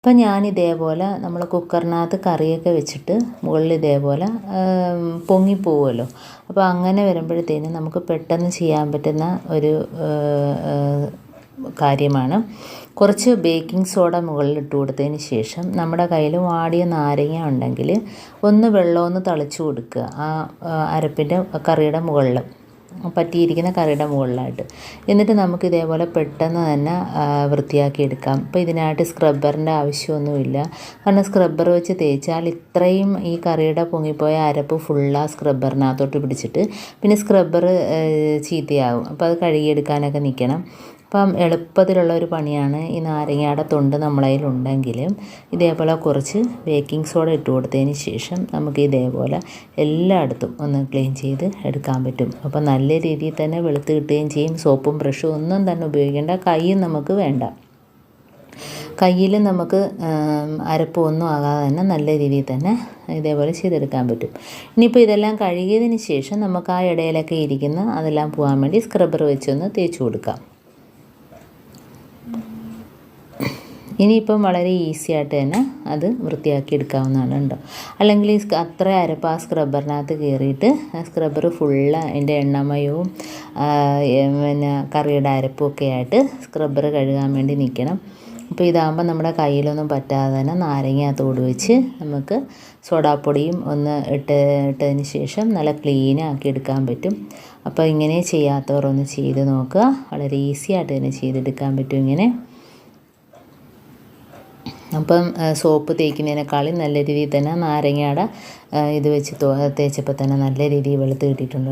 അപ്പം ഞാനിതേപോലെ നമ്മൾ കുക്കറിനകത്ത് കറിയൊക്കെ വെച്ചിട്ട് മുകളിൽ ഇതേപോലെ പൊങ്ങിപ്പോവുമല്ലോ. അപ്പോൾ അങ്ങനെ വരുമ്പോഴത്തേനും നമുക്ക് പെട്ടെന്ന് ചെയ്യാൻ പറ്റുന്ന ഒരു കാര്യമാണ്. കുറച്ച് ബേക്കിംഗ് സോഡ മുകളിൽ ഇട്ട് കൊടുത്തതിന് ശേഷം നമ്മുടെ കയ്യിൽ വാടിയ നാരങ്ങ ഉണ്ടെങ്കിൽ വെള്ളമൊന്ന് തളിച്ച് കൊടുക്കുക ആ അരപ്പിൻ്റെ കറിയുടെ മുകളിൽ, പറ്റിയിരിക്കുന്ന കറിയുടെ മുകളിലായിട്ട്. എന്നിട്ട് നമുക്ക് ഇതേപോലെ പെട്ടെന്ന് തന്നെ വൃത്തിയാക്കി എടുക്കാം. ഇപ്പോൾ ഇതിനായിട്ട് സ്ക്രബ്ബറിൻ്റെ ആവശ്യമൊന്നുമില്ല. കാരണം സ്ക്രബ്ബർ വെച്ച് തേച്ചാൽ ഇത്രയും ഈ കറിയുടെ പൊങ്ങിപ്പോയ അരപ്പ് ഫുള്ള് സ്ക്രബ്ബറിനകത്തോട്ട് പിടിച്ചിട്ട് പിന്നെ സ്ക്രബ്ബർ ചീത്തയാകും. അപ്പോൾ അത് കഴുകിയെടുക്കാനൊക്കെ നിൽക്കണം. അപ്പം എളുപ്പത്തിലുള്ള ഒരു പണിയാണ്. ഈ നാരങ്ങയുടെ തൊണ്ട് നമ്മളെ കയ്യിലുണ്ടെങ്കിലും ഇതേപോലെ കുറച്ച് ബേക്കിംഗ് സോഡ ഇട്ട് കൊടുത്തതിന് ശേഷം നമുക്ക് ഇതേപോലെ എല്ലായിടത്തും ഒന്ന് ക്ലീൻ ചെയ്ത് എടുക്കാൻ പറ്റും. അപ്പോൾ നല്ല രീതിയിൽ തന്നെ വെളുത്ത് കിട്ടുകയും ചെയ്യും. സോപ്പും ബ്രഷും ഒന്നും തന്നെ ഉപയോഗിക്കേണ്ട, കൈയും നമുക്ക് വേണ്ട. കയ്യിൽ നമുക്ക് അരപ്പൊന്നും ആകാതെ തന്നെ നല്ല രീതിയിൽ തന്നെ ഇതേപോലെ ചെയ്തെടുക്കാൻ പറ്റും. ഇനിയിപ്പോൾ ഇതെല്ലാം കഴുകിയതിന് ശേഷം നമുക്ക് ആ ഇടയിലൊക്കെ ഇരിക്കുന്ന അതെല്ലാം പോകാൻ വേണ്ടി സ്ക്രബ്ബർ വെച്ചൊന്ന് തേച്ച് കൊടുക്കാം. ഇനിയിപ്പം വളരെ ഈസി ആയിട്ട് തന്നെ അത് വൃത്തിയാക്കി എടുക്കാവുന്നതാണ് കേട്ടോ. അല്ലെങ്കിൽ അത്ര അരപ്പ് ആ സ്ക്രബ്ബറിനകത്ത് കയറിയിട്ട് സ്ക്രബ്ബർ ഫുള്ള് അതിൻ്റെ എണ്ണമയവും പിന്നെ കറിയുടെ അരപ്പും ഒക്കെ ആയിട്ട് സ്ക്രബ്ബർ കഴുകാൻ വേണ്ടി നിൽക്കണം. അപ്പോൾ ഇതാകുമ്പോൾ നമ്മുടെ കയ്യിലൊന്നും പറ്റാതെ തന്നെ നാരങ്ങ തോട് വെച്ച് നമുക്ക് സോഡാപ്പൊടിയും ഒന്ന് ഇട്ടതിന് ശേഷം നല്ല ക്ലീനാക്കി എടുക്കാൻ പറ്റും. അപ്പോൾ ഇങ്ങനെ ചെയ്യാത്തവർ ഒന്ന് ചെയ്ത് നോക്കുക. വളരെ ഈസി ആയിട്ട് തന്നെ ചെയ്തെടുക്കാൻ പറ്റും ഇങ്ങനെ. അപ്പം സോപ്പ് തേക്കുന്നതിനേക്കാളും നല്ല രീതിയിൽ തന്നെ നാരങ്ങയുടെ ഇത് വെച്ച് തേച്ചപ്പോൾ തന്നെ നല്ല രീതിയിൽ വെളുത്ത് കിട്ടിയിട്ടുണ്ട്.